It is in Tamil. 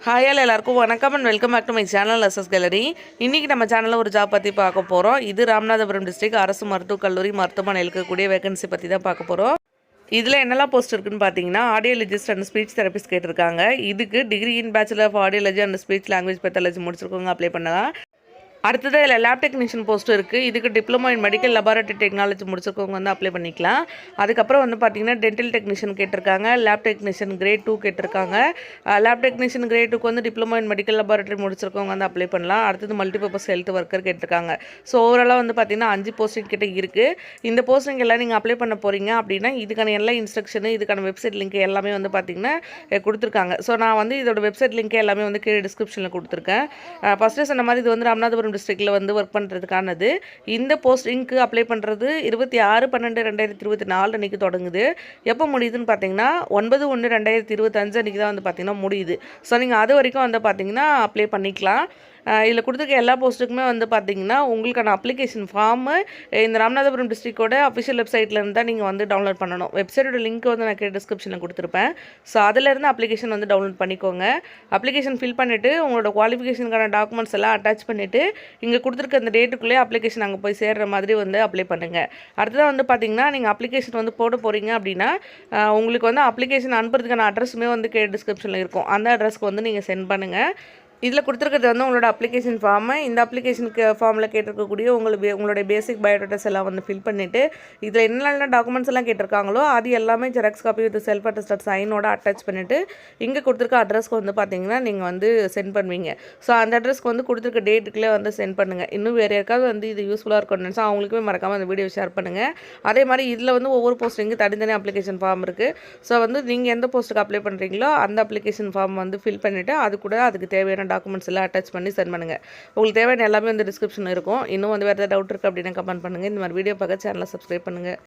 ஹாய் எல்லாருக்கும் வணக்கம் and welcome back to my channel SS gallery. இன்றைக்கி நம்ம சேனலில் ஒரு ஜாப் பற்றி பார்க்க போகிறோம். இது ராமநாதபுரம் டிஸ்ட்ரிக்ட் அரசு மருத்துவக் கல்லூரி மருத்துவமனையில் இருக்கக்கூடிய வேகன்சி பற்றி தான் பார்க்க போகிறோம். இதில் என்னெல்லாம் போஸ்ட் இருக்குன்னு பார்த்தீங்கன்னா, ஆடியோலஜிஸ்ட் அண்ட் ஸ்பீச் தெரபிஸ்ட் கேட்டிருக்காங்க. இதுக்கு degree in bachelor of audiology and speech language pathology முடிச்சிருக்கவங்க அப்ளை பண்ணலாம். அடுத்தது இதில் லேப் டெக்னீஷியன் போஸ்ட் இருக்குது. இதுக்கு diploma in medical laboratory technology முடிச்சிருக்கவங்க வந்து அப்ளை பண்ணிக்கலாம். அதுக்கப்புறம் வந்து பார்த்திங்கன்னா டென்டல் டெக்னீஷியன் கேட்டிருக்காங்க. லேப் டெக்னீஷியன் கிரேட் 2 கேட்டிருக்காங்க. லேப் டெக்னீஷியன் கிரேட் 2க்கு வந்து டிப்ளமோ இன் மெடிக்கல் லெபார்ட்டரி முடிச்சிருக்கவங்க வந்து அப்ளை பண்ணலாம். அடுத்தது மல்டிபர்பஸ் ஹெல்த் ஒர்க்கர் கேட்டிருக்காங்க. ஸோ ஓவராலாக வந்து பார்த்திங்கன்னா 5 போஸ்டிங் கிட்ட இருக்குது. இந்த போஸ்டிங் எல்லாம் நீங்கள் அப்ளை பண்ண போகிறீங்க அப்படின்னா இதுக்கான எல்லா இன்ஸ்ட்ரக்ஷனு, இதுக்கான வெப்சைட் லிங்க் எல்லாமே வந்து பார்த்திங்கன்னா கொடுத்துருக்காங்க. ஸோ நான் வந்து இதோட வெப்சைட் லிங்க் எல்லாமே வந்து கீழே டிஸ்கிரிப்ஷனில் கொடுத்துருக்கேன். ஃபஸ்ட்டு சொன்ன மாதிரி இது வந்து ராமநாதபுரம் டிஸ்ட்ரிக்டில் வந்து ஒர்க் பண்ணுறதுக்கானது. இந்த போஸ்டிங்க்கு அப்ளை பண்ணுறது 26/12/2024 அன்றைக்கி தொடங்குது. எப்போ முடியுதுன்னு பார்த்தீங்கன்னா 9/1/2025 அன்றைக்கி தான் வந்து பார்த்திங்கன்னா முடியுது. ஸோ நீங்கள் அது வரைக்கும் வந்து பார்த்திங்கன்னா அப்ளை பண்ணிக்கலாம். இதில் கொடுத்துருக்க எல்லா போஸ்ட்டுக்குமே வந்து பார்த்திங்கன்னா உங்களுக்கான அப்ளிகேஷன் ஃபார்மு இந்த ராமநாதபுரம் டிஸ்ட்ரிக்டோட அஃபிஷியல் வெப்சைட்லேருந்து தான் நீங்கள் வந்து டவுன்லோட் பண்ணணும். வெப்சைட்டோட லிங்க் வந்து நான் டிஸ்கிரிப்ஷனில் கொடுத்துருப்பேன். ஸோ அதிலேருந்து அப்ளிகேஷன் வந்து டவுன்லோட் பண்ணிக்கோங்க. அப்ளிகேஷன் ஃபில் பண்ணிவிட்டு உங்களோட குவாலிஃபிகேஷனுக்கான டாக்குமெண்ட்ஸ் எல்லாம் அட்டாச் பண்ணிவிட்டு இங்கே கொடுத்துருக்க அந்த டேட்டுக்குள்ளே அப்ளிகேஷன் அங்கே போய் சேர்கிற மாதிரி வந்து அப்ளை பண்ணுங்கள். அடுத்ததாக வந்து பார்த்திங்கன்னா நீங்கள் அப்ளிகேஷன் வந்து போட போகிறீங்க அப்படின்னா உங்களுக்கு வந்து அப்ளிகேஷன் அனுப்புறதுக்கான அட்ரஸுமே வந்து டிஸ்கிரிப்ஷனில் இருக்கும். அந்த அட்ரஸ்க்கு வந்து நீங்கள் சென்ட் பண்ணுங்கள். இதில் கொடுத்துருக்கிறது வந்து உங்களோட அப்ளிகேஷன் ஃபார்மு. இந்த அப்ளிகேஷனுக்கு ஃபார்மில் கேட்டிருக்கக்கூடிய உங்களுடைய பேசிக் பயோடேட்டாஸ் எல்லாம் வந்து ஃபில் பண்ணிவிட்டு இதில் என்னென்ன டாக்குமெண்ட்ஸ் எல்லாம் கேட்டிருக்காங்களோ அது எல்லாமே xerox copy with self attested சைனோட அட்டாச் பண்ணிவிட்டு இங்கே கொடுத்துருக்க அட்ரஸ்க்கு வந்து பார்த்தீங்கன்னா நீங்கள் வந்து சென்ட் பண்ணுவீங்க. ஸோ அந்த அட்ரஸ்க்கு வந்து கொடுத்துருக்க டேட்டுக்குள்ளே வந்து சென்ட் பண்ணுங்கள். இன்னும் வேறு யாருக்காவது வந்து இது யூஸ்ஃபுல்லாக இருக்கும்னு நினச்சா அவங்களுக்குமே மறக்காமல் அந்த வீடியோ ஷேர் பண்ணுங்கள். அதே மாதிரி இதில் வந்து ஒவ்வொரு போஸ்டிங்கு தனித்தனி அப்ளிகேஷன் ஃபார்ம் இருக்குது. ஸோ வந்து நீங்கள் எந்த போஸ்ட்டுக்கு அப்ளை பண்ணுறீங்களோ அந்த அப்ளிகேஷன் ஃபார்ம் வந்து ஃபில் பண்ணிவிட்டு அது கூட அதுக்கு தேவையான டாக்குமெண்ட்ஸ் எல்லாம் அட்டாச் பண்ணி சென்ட் பண்ணுங்கள். உங்களுக்கு தேவையான எல்லாமே வந்து டிஸ்கிரிப்ஷனில் இருக்கும். இன்னும் வந்து வேறு ஏதாவது டவுட் இருக்குது அப்படின்னா கமெண்ட் பண்ணுங்கள். இந்த மாதிரி வீடியோ பார்க்க சேனலை சப்ஸ்கிரைப் பண்ணுங்கள்.